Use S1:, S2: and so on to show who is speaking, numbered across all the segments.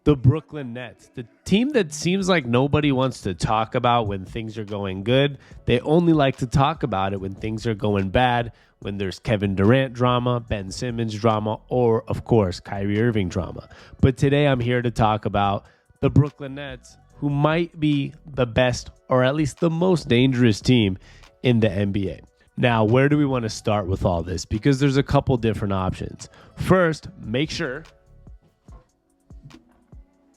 S1: The Brooklyn Nets, the team that seems like nobody wants to talk about when things are going good. They only like to talk about it when things are going bad, when there's Kevin Durant drama, Ben Simmons drama, or, of course, Kyrie Irving drama. But today I'm here to talk about the Brooklyn Nets, who might be the best or at least the most dangerous team in the NBA. Now, where do we want to start with all this? Because there's a couple different options. First, make sure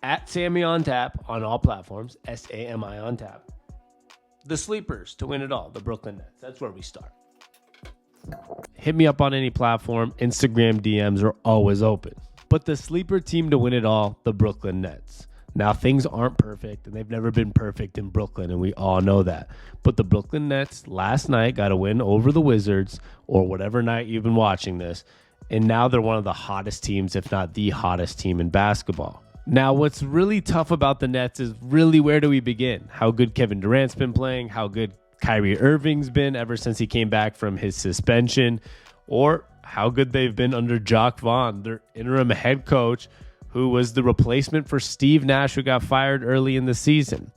S1: at Sammy on Tap on all platforms, SAMI on Tap. The sleepers to win it all, the Brooklyn Nets. That's where we start. Hit me up on any platform. Instagram DMs are always open. But the sleeper team to win it all, the Brooklyn Nets. Now, things aren't perfect, and they've never been perfect in Brooklyn, and we all know that. But the Brooklyn Nets last night got a win over the Wizards, or whatever night you've been watching this, and now they're one of the hottest teams, if not the hottest team in basketball. Now, what's really tough about the Nets is really where do we begin? How good Kevin Durant's been playing, how good Kyrie Irving's been ever since he came back from his suspension, or how good they've been under Jacques Vaughn, their interim head coach, who was the replacement for Steve Nash, who got fired early in the season.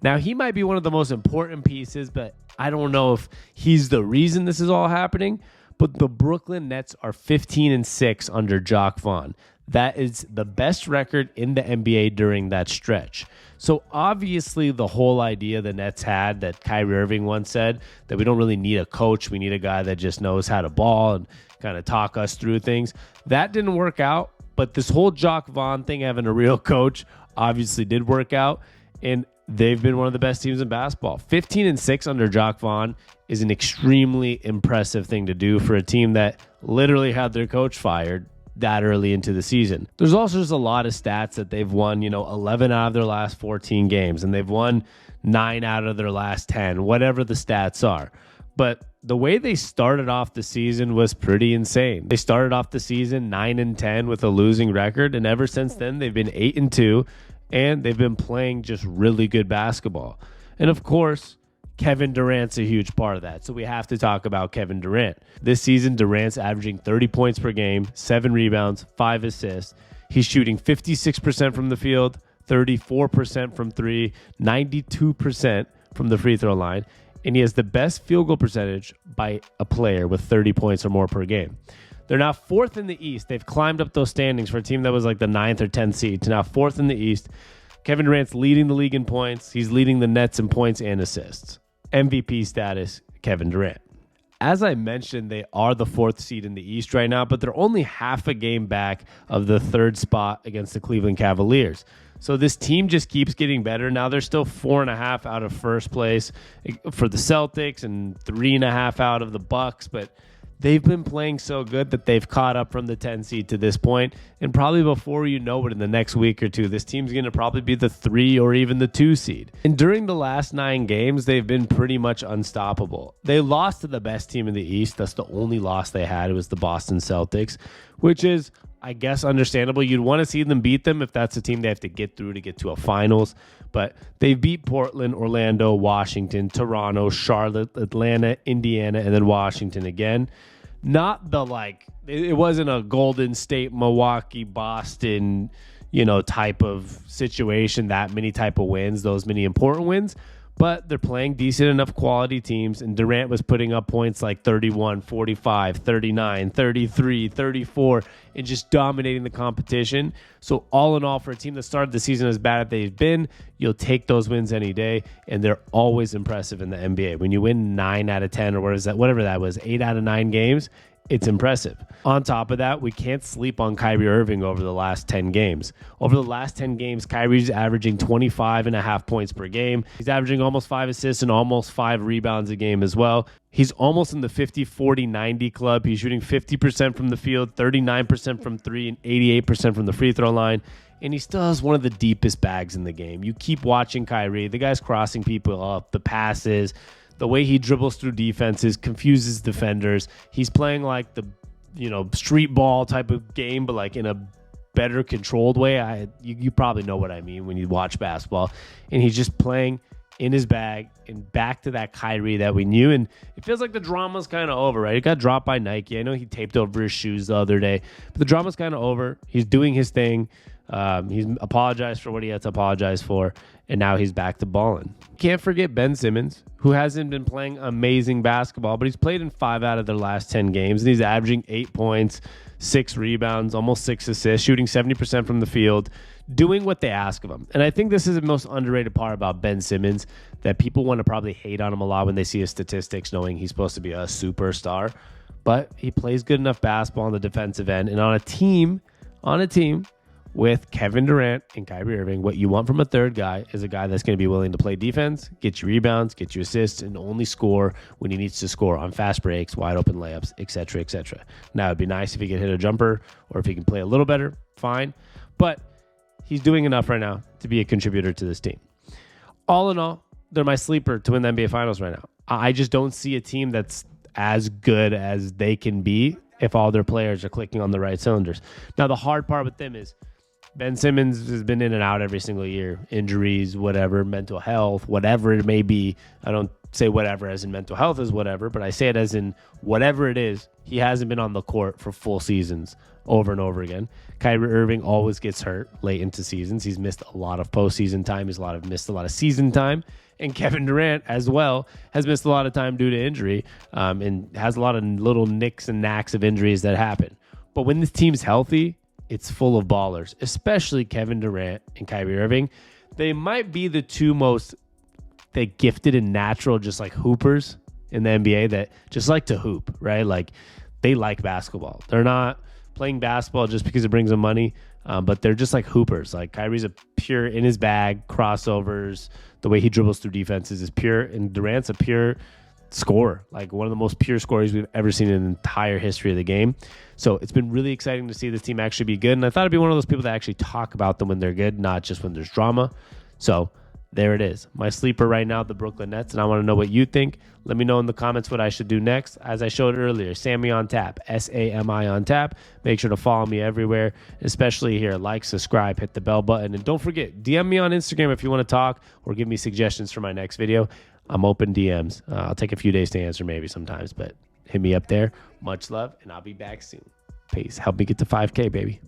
S1: Now, he might be one of the most important pieces, but I don't know if he's the reason this is all happening. But the Brooklyn Nets are 15-6 under Jacques Vaughn. That is the best record in the NBA during that stretch. So obviously the whole idea the Nets had that Kyrie Irving once said, that we don't really need a coach, we need a guy that just knows how to ball and kind of talk us through things, that didn't work out. But this whole Jacques Vaughn thing, having a real coach, obviously did work out. And they've been one of the best teams in basketball. 15-6 under Jacques Vaughn is an extremely impressive thing to do for a team that literally had their coach fired that early into the season. There's also just a lot of stats that they've won, 11 out of their last 14 games, and they've won 9 out of their last 10, whatever the stats are. But the way they started off the season was pretty insane. They started off the season 9-10 with a losing record, and ever since then they've been 8-2, and they've been playing just really good basketball. And of course, Kevin Durant's a huge part of that. So we have to talk about Kevin Durant. This season, Durant's averaging 30 points per game, 7 rebounds, 5 assists. He's shooting 56% from the field, 34% from three, 92% from the free throw line. And he has the best field goal percentage by a player with 30 points or more per game. They're now 4th in the East. They've climbed up those standings for a team that was like the 9th or 10th seed to now 4th in the East. Kevin Durant's leading the league in points. He's leading the Nets in points and assists. MVP status, Kevin Durant. As I mentioned, they are the 4th seed in the East right now, but they're only half a game back of the 3rd spot against the Cleveland Cavaliers. So this team just keeps getting better. Now they're still 4.5 out of first place for the Celtics and 3.5 out of the Bucks, but they've been playing so good that they've caught up from the 10 seed to this point. And probably before you know it, in the next week or two, this team's going to probably be the 3 or even the 2 seed. And during the last 9 games, they've been pretty much unstoppable. They lost to the best team in the East. That's the only loss they had. It was the Boston Celtics, which is, I guess, understandable. You'd want to see them beat them if that's a team they have to get through to get to a finals. But they beat Portland, Orlando, Washington, Toronto, Charlotte, Atlanta, Indiana, and then Washington again. Not the it wasn't a Golden State, Milwaukee, Boston, type of situation, that many type of wins, those many important wins. But they're playing decent enough quality teams, and Durant was putting up points like 31, 45, 39, 33, 34, and just dominating the competition. So all in all, for a team that started the season as bad as they've been, you'll take those wins any day, and they're always impressive in the NBA. When you win 9 out of 10, or whatever that was, 8 out of 9 games, it's impressive. On top of that, we can't sleep on Kyrie Irving over the last 10 games. Over the last 10 games, Kyrie's averaging 25.5 points per game. He's averaging almost 5 assists and almost 5 rebounds a game as well. He's almost in the 50-40-90 club. He's shooting 50% from the field, 39% from 3, and 88% from the free throw line. And he still has one of the deepest bags in the game. You keep watching Kyrie. The guy's crossing people up, the passes, the way he dribbles through defenses, confuses defenders. He's playing like the, street ball type of game, but like in a better controlled way. You probably know what I mean when you watch basketball. And he's just playing in his bag and back to that Kyrie that we knew. And it feels like the drama's kind of over, right? It got dropped by Nike. I know he taped over his shoes the other day, but the drama's kind of over. He's doing his thing. He's apologized for what he had to apologize for, and now he's back to balling. Can't forget Ben Simmons, who hasn't been playing amazing basketball, but he's played in 5 out of their last 10 games, and he's averaging 8 points, 6 rebounds, almost 6 assists, shooting 70% from the field, doing what they ask of him. And I think this is the most underrated part about Ben Simmons, that people want to probably hate on him a lot when they see his statistics, knowing he's supposed to be a superstar. But he plays good enough basketball on the defensive end, and on a team with Kevin Durant and Kyrie Irving, what you want from a third guy is a guy that's going to be willing to play defense, get you rebounds, get you assists, and only score when he needs to score on fast breaks, wide open layups, etc., etc. Now, it'd be nice if he could hit a jumper, or if he can play a little better, fine. But he's doing enough right now to be a contributor to this team. All in all, they're my sleeper to win the NBA Finals right now. I just don't see a team that's as good as they can be if all their players are clicking on the right cylinders. Now, the hard part with them is Ben Simmons has been in and out every single year. Injuries, whatever, mental health, whatever it may be. I don't say whatever as in mental health is whatever, but I say it as in whatever it is. He hasn't been on the court for full seasons over and over again. Kyrie Irving always gets hurt late into seasons. He's missed a lot of postseason time. He's missed a lot of season time. And Kevin Durant, as well, has missed a lot of time due to injury, and has a lot of little nicks and knacks of injuries that happen. But when this team's healthy, it's full of ballers, especially Kevin Durant and Kyrie Irving. They might be the two most gifted and natural, just like hoopers in the NBA that just like to hoop, right? Like, they like basketball. They're not playing basketball just because it brings them money, but they're just like hoopers. Like, Kyrie's a pure in his bag, crossovers, the way he dribbles through defenses is pure, and Durant's a pure scorer, like one of the most pure scorers we've ever seen in the entire history of the game. So it's been really exciting to see this team actually be good, and I thought it'd be one of those people that actually talk about them when they're good, not just when there's drama. So there it is. My sleeper right now, the Brooklyn Nets, and I want to know what you think. Let me know in the comments what I should do next. As I showed earlier, Sammy on tap, SAMI on tap. Make sure to follow me everywhere, especially here. Like, subscribe, hit the bell button, and don't forget, DM me on Instagram if you want to talk or give me suggestions for my next video. I'm open DMs. I'll take a few days to answer maybe sometimes, but hit me up there. Much love, and I'll be back soon. Peace. Help me get to 5K, baby.